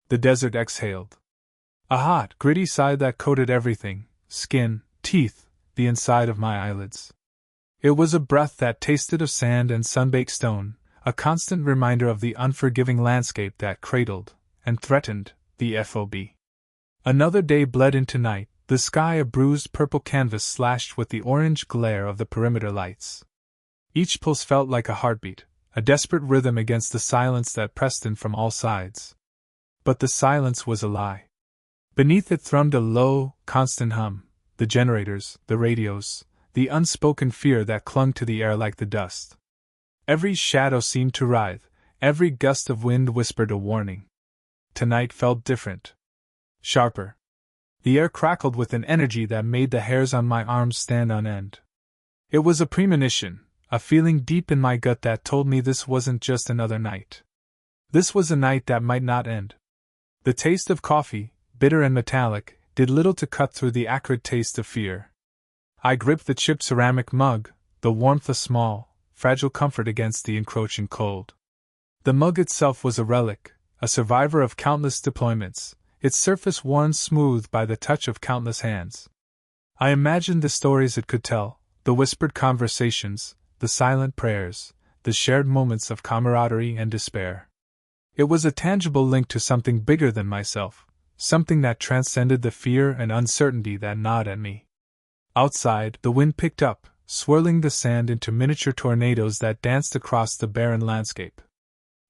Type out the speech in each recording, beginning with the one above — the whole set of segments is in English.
The desert exhaled. A hot, gritty sigh that coated everything: skin, teeth, the inside of my eyelids. It was a breath that tasted of sand and sun-baked stone, a constant reminder of the unforgiving landscape that cradled and threatened the FOB. Another day bled into night, the sky a bruised purple canvas slashed with the orange glare of the perimeter lights. Each pulse felt like a heartbeat, a desperate rhythm against the silence that pressed in from all sides. But the silence was a lie. Beneath it thrummed a low, constant hum, the generators, the radios, the unspoken fear that clung to the air like the dust. Every shadow seemed to writhe, every gust of wind whispered a warning. Tonight felt different. Sharper. The air crackled with an energy that made the hairs on my arms stand on end. It was a premonition, a feeling deep in my gut that told me this wasn't just another night. This was a night that might not end. The taste of coffee, bitter and metallic, did little to cut through the acrid taste of fear. I gripped the chipped ceramic mug, the warmth a small, fragile comfort against the encroaching cold. The mug itself was a relic, a survivor of countless deployments, its surface worn smooth by the touch of countless hands. I imagined the stories it could tell, the whispered conversations, the silent prayers, the shared moments of camaraderie and despair. It was a tangible link to something bigger than myself, something that transcended the fear and uncertainty that gnawed at me. Outside, the wind picked up, swirling the sand into miniature tornadoes that danced across the barren landscape.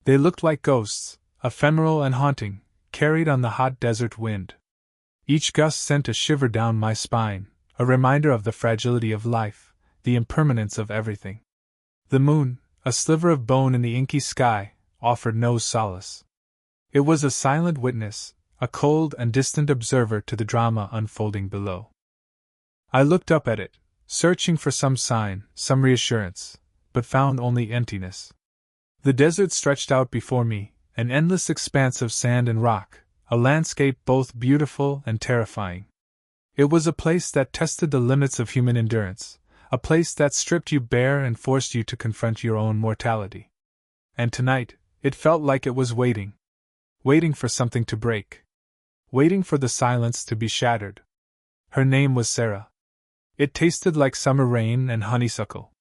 They looked like ghosts, ephemeral and haunting, carried on the hot desert wind. Each gust sent a shiver down my spine, a reminder of the fragility of life, the impermanence of everything. The moon, a sliver of bone in the inky sky, offered no solace. It was a silent witness, a cold and distant observer to the drama unfolding below. I looked up at it, searching for some sign, some reassurance, but found only emptiness. The desert stretched out before me, an endless expanse of sand and rock, a landscape both beautiful and terrifying. It was a place that tested the limits of human endurance, a place that stripped you bare and forced you to confront your own mortality. And tonight, it felt like it was waiting for something to break, waiting for the silence to be shattered. Her name was Sarah. It tasted like summer rain and honeysuckle.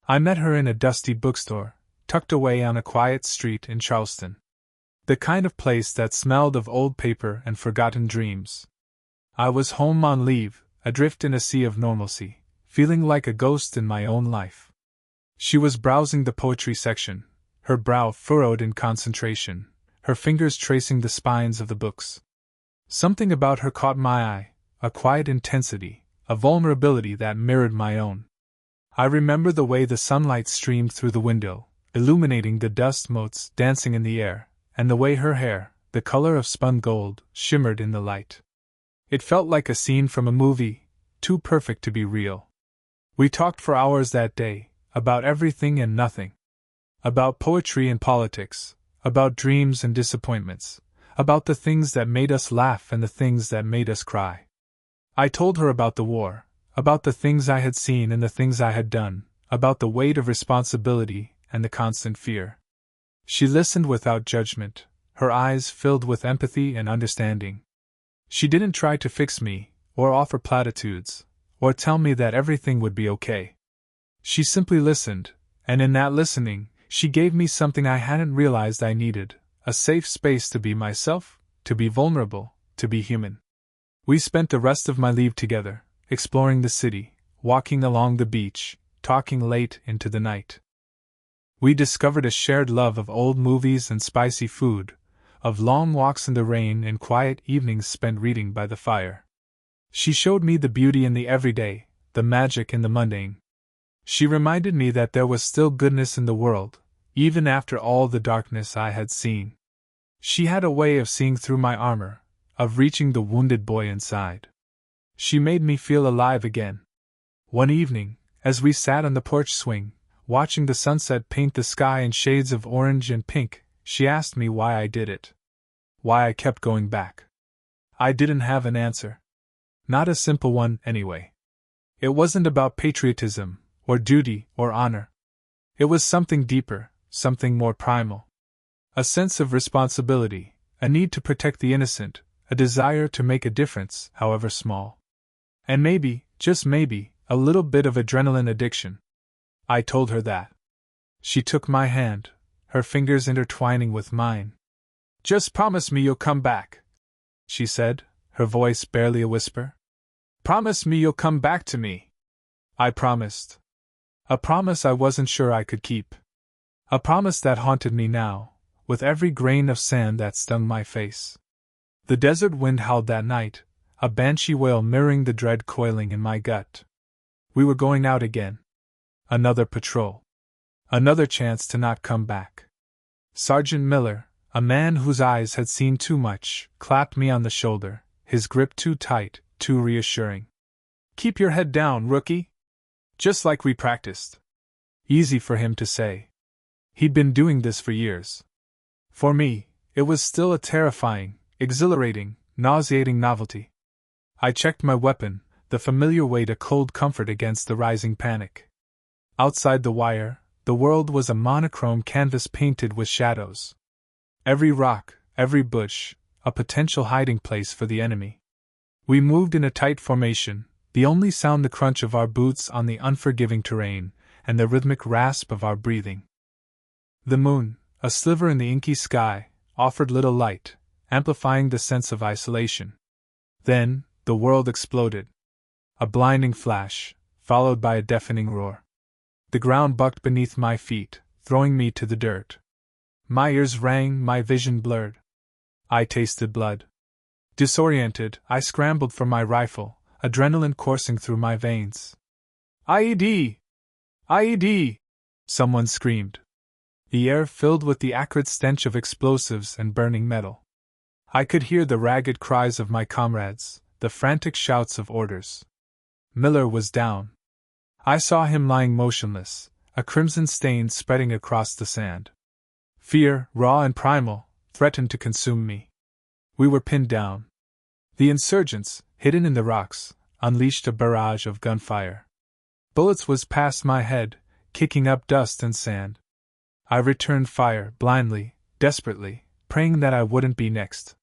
I met her in a dusty bookstore, tucked away on a quiet street in Charleston. The kind of place that smelled of old paper and forgotten dreams. I was home on leave, adrift in a sea of normalcy, feeling like a ghost in my own life. She was browsing the poetry section, her brow furrowed in concentration, her fingers tracing the spines of the books. Something about her caught my eye, a quiet intensity, a vulnerability that mirrored my own. I remember the way the sunlight streamed through the window, illuminating the dust motes dancing in the air, and the way her hair, the color of spun gold, shimmered in the light. It felt like a scene from a movie, too perfect to be real. We talked for hours that day, about everything and nothing. About poetry and politics, about dreams and disappointments, about the things that made us laugh and the things that made us cry. I told her about the war, about the things I had seen and the things I had done, about the weight of responsibility and the constant fear. She listened without judgment, her eyes filled with empathy and understanding. She didn't try to fix me, or offer platitudes, or tell me that everything would be okay. She simply listened, and in that listening, she gave me something I hadn't realized I needed, a safe space to be myself, to be vulnerable, to be human. We spent the rest of my leave together, exploring the city, walking along the beach, talking late into the night. We discovered a shared love of old movies and spicy food, of long walks in the rain and quiet evenings spent reading by the fire. She showed me the beauty in the everyday, the magic in the mundane. She reminded me that there was still goodness in the world, even after all the darkness I had seen. She had a way of seeing through my armor, of reaching the wounded boy inside. She made me feel alive again. One evening, as we sat on the porch swing, watching the sunset paint the sky in shades of orange and pink, she asked me why I did it. Why I kept going back. I didn't have an answer. Not a simple one, anyway. It wasn't about patriotism, or duty, or honor. It was something deeper, something more primal. A sense of responsibility, a need to protect the innocent, a desire to make a difference, however small. And maybe, just maybe, a little bit of adrenaline addiction. I told her that. She took my hand, her fingers intertwining with mine. "Just promise me you'll come back," she said, her voice barely a whisper. "Promise me you'll come back to me." I promised. A promise I wasn't sure I could keep. A promise that haunted me now, with every grain of sand that stung my face. The desert wind howled that night, a banshee wail mirroring the dread coiling in my gut. We were going out again. Another patrol. Another chance to not come back. Sergeant Miller, a man whose eyes had seen too much, clapped me on the shoulder, his grip too tight, too reassuring. "Keep your head down, rookie." Just like we practiced. Easy for him to say. He'd been doing this for years. For me, it was still a terrifying, exhilarating, nauseating novelty. I checked my weapon, the familiar weight a cold comfort against the rising panic. Outside the wire, the world was a monochrome canvas painted with shadows. Every rock, every bush, a potential hiding place for the enemy. We moved in a tight formation, the only sound the crunch of our boots on the unforgiving terrain, and the rhythmic rasp of our breathing. The moon, a sliver in the inky sky, offered little light, amplifying the sense of isolation. Then, the world exploded. A blinding flash, followed by a deafening roar. The ground bucked beneath my feet, throwing me to the dirt. My ears rang, my vision blurred. I tasted blood. Disoriented, I scrambled for my rifle, adrenaline coursing through my veins. "IED! IED!" someone screamed. The air filled with the acrid stench of explosives and burning metal. I could hear the ragged cries of my comrades, the frantic shouts of orders. Miller was down. I saw him lying motionless, a crimson stain spreading across the sand. Fear, raw and primal, threatened to consume me. We were pinned down. The insurgents, hidden in the rocks, unleashed a barrage of gunfire. Bullets whizzed past my head, kicking up dust and sand. I returned fire, blindly, desperately, praying that I wouldn't be next.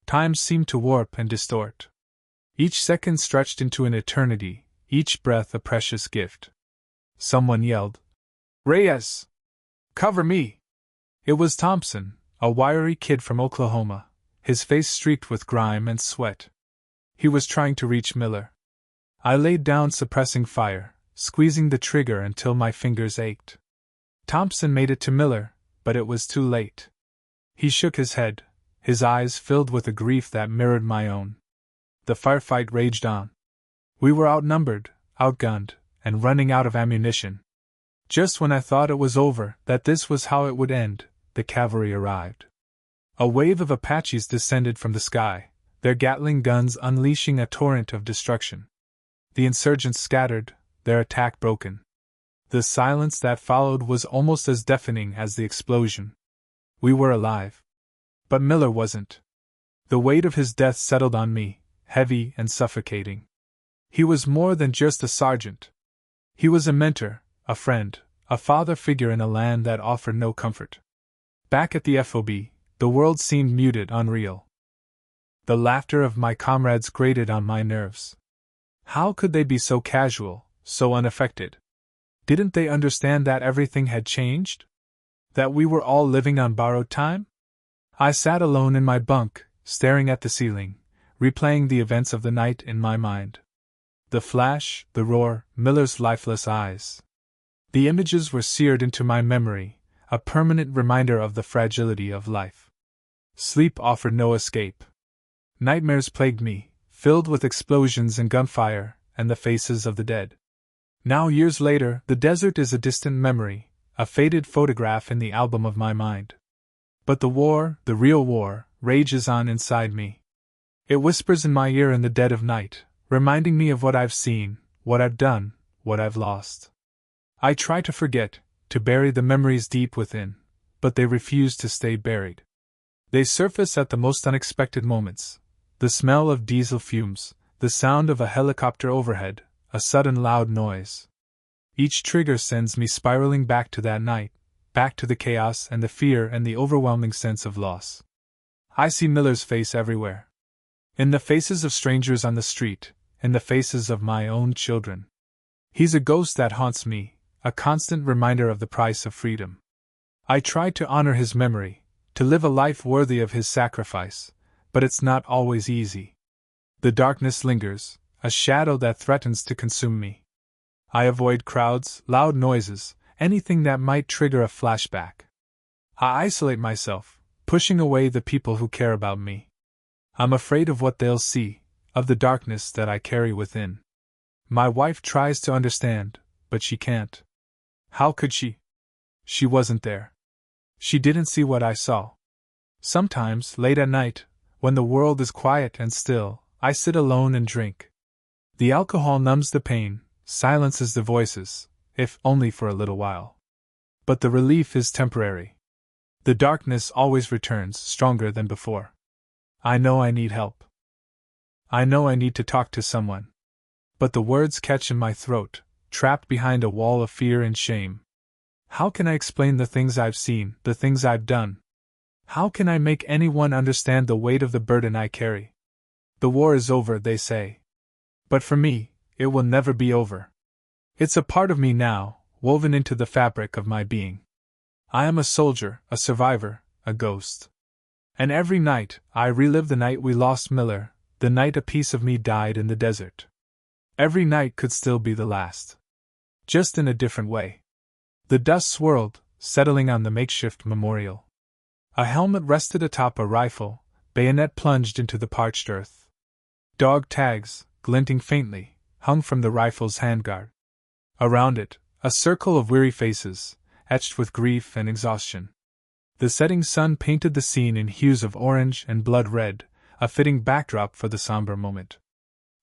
Time seemed to warp and distort. Each second stretched into an eternity, each breath a precious gift. Someone yelled, "Reyes! Cover me!" It was Thompson, a wiry kid from Oklahoma, his face streaked with grime and sweat. He was trying to reach Miller. I laid down, suppressing fire, squeezing the trigger until my fingers ached. Thompson made it to Miller, but it was too late. He shook his head, his eyes filled with a grief that mirrored my own. The firefight raged on. We were outnumbered, outgunned, and running out of ammunition. Just when I thought it was over, that this was how it would end, the cavalry arrived. A wave of Apaches descended from the sky, their Gatling guns unleashing a torrent of destruction. The insurgents scattered, their attack broken. The silence that followed was almost as deafening as the explosion. We were alive. But Miller wasn't. The weight of his death settled on me, heavy and suffocating. He was more than just a sergeant. He was a mentor, a friend, a father figure in a land that offered no comfort. Back at the FOB, the world seemed muted, unreal. The laughter of my comrades grated on my nerves. How could they be so casual, so unaffected? Didn't they understand that everything had changed? That we were all living on borrowed time? I sat alone in my bunk, staring at the ceiling, replaying the events of the night in my mind. The flash, the roar, Miller's lifeless eyes. The images were seared into my memory, a permanent reminder of the fragility of life. Sleep offered no escape. Nightmares plagued me, filled with explosions and gunfire, and the faces of the dead. Now, years later, the desert is a distant memory, a faded photograph in the album of my mind. But the war, the real war, rages on inside me. It whispers in my ear in the dead of night, reminding me of what I've seen, what I've done, what I've lost. I try to forget, to bury the memories deep within, but they refuse to stay buried. They surface at the most unexpected moments. The smell of diesel fumes, the sound of a helicopter overhead, a sudden loud noise. Each trigger sends me spiraling back to that night, back to the chaos and the fear and the overwhelming sense of loss. I see Miller's face everywhere. In the faces of strangers on the street, in the faces of my own children. He's a ghost that haunts me, a constant reminder of the price of freedom. I try to honor his memory, to live a life worthy of his sacrifice, but it's not always easy. The darkness lingers, a shadow that threatens to consume me. I avoid crowds, loud noises, anything that might trigger a flashback. I isolate myself, pushing away the people who care about me. I'm afraid of what they'll see, of the darkness that I carry within. My wife tries to understand, but she can't. How could she? She wasn't there. She didn't see what I saw. Sometimes, late at night, when the world is quiet and still, I sit alone and drink. The alcohol numbs the pain, silences the voices, if only for a little while. But the relief is temporary. The darkness always returns, stronger than before. I know I need help. I know I need to talk to someone. But the words catch in my throat, trapped behind a wall of fear and shame. How can I explain the things I've seen, the things I've done? How can I make anyone understand the weight of the burden I carry? The war is over, they say. But for me, it will never be over. It's a part of me now, woven into the fabric of my being. I am a soldier, a survivor, a ghost. And every night, I relive the night we lost Miller, the night a piece of me died in the desert. Every night could still be the last. Just in a different way. The dust swirled, settling on the makeshift memorial. A helmet rested atop a rifle, bayonet plunged into the parched earth. Dog tags, glinting faintly, hung from the rifle's handguard. Around it, a circle of weary faces, etched with grief and exhaustion. The setting sun painted the scene in hues of orange and blood red, a fitting backdrop for the somber moment.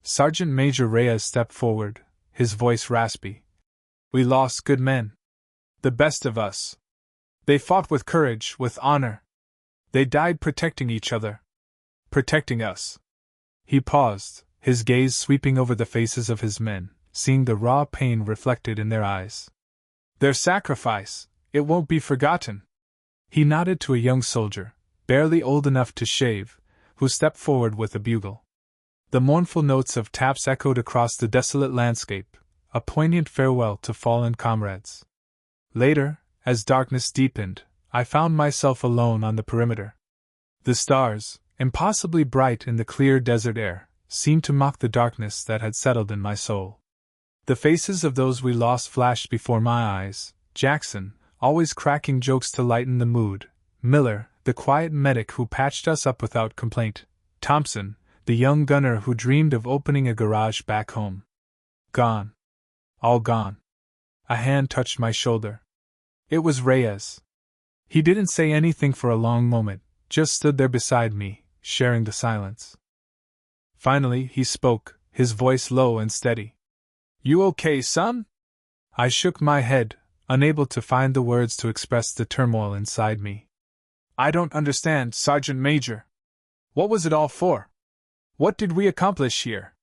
Sergeant Major Reyes stepped forward, his voice raspy. We lost good men. The best of us. They fought with courage, with honor. They died protecting each other. Protecting us. He paused, his gaze sweeping over the faces of his men, seeing the raw pain reflected in their eyes. Their sacrifice, it won't be forgotten. He nodded to a young soldier, barely old enough to shave, who stepped forward with a bugle. The mournful notes of taps echoed across the desolate landscape, a poignant farewell to fallen comrades. Later, as darkness deepened, I found myself alone on the perimeter. The stars, impossibly bright in the clear desert air, seemed to mock the darkness that had settled in my soul. The faces of those we lost flashed before my eyes: Jackson, always cracking jokes to lighten the mood; Miller, the quiet medic who patched us up without complaint; Thompson, the young gunner who dreamed of opening a garage back home. Gone. All gone. A hand touched my shoulder. It was Reyes. He didn't say anything for a long moment, just stood there beside me, sharing the silence. Finally, he spoke, his voice low and steady. You okay, son? I shook my head, unable to find the words to express the turmoil inside me. I don't understand, Sergeant Major. What was it all for? What did we accomplish here?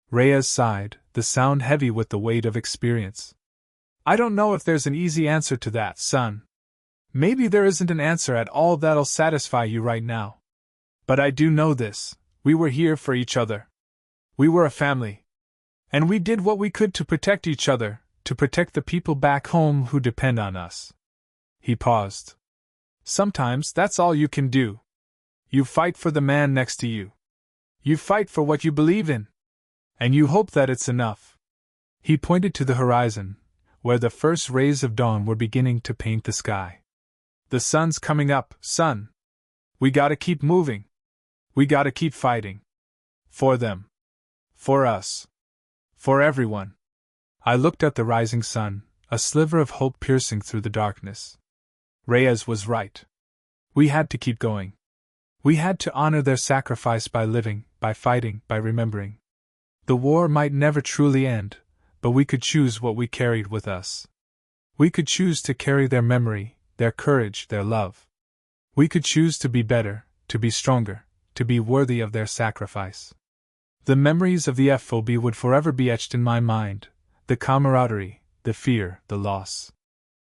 Reyes sighed, the sound heavy with the weight of experience. I don't know if there's an easy answer to that, son. Maybe there isn't an answer at all that'll satisfy you right now. But I do know this: we were here for each other. We were a family. And we did what we could to protect each other, to protect the people back home who depend on us. He paused. Sometimes that's all you can do. You fight for the man next to you. You fight for what you believe in. And you hope that it's enough. He pointed to the horizon, where the first rays of dawn were beginning to paint the sky. The sun's coming up, son. We gotta keep moving. We gotta keep fighting. For them. For us. For everyone. I looked at the rising sun, a sliver of hope piercing through the darkness. Reyes was right. We had to keep going. We had to honor their sacrifice by living, by fighting, by remembering. The war might never truly end, but we could choose what we carried with us. We could choose to carry their memory, their courage, their love. We could choose to be better, to be stronger, to be worthy of their sacrifice. The memories of the FOB would forever be etched in my mind, the camaraderie, the fear, the loss.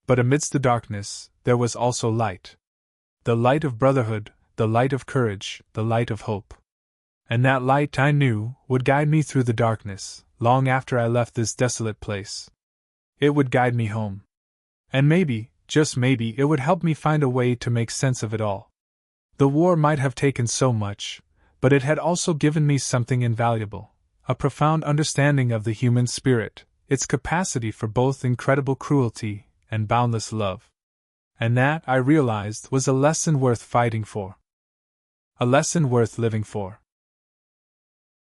But amidst the darkness, there was also light. The light of brotherhood, the light of courage, the light of hope. And that light, I knew, would guide me through the darkness, long after I left this desolate place. It would guide me home. And maybe, just maybe, it would help me find a way to make sense of it all. The war might have taken so much, but it had also given me something invaluable, a profound understanding of the human spirit, its capacity for both incredible cruelty and boundless love. And that, I realized, was a lesson worth fighting for. A lesson worth living for.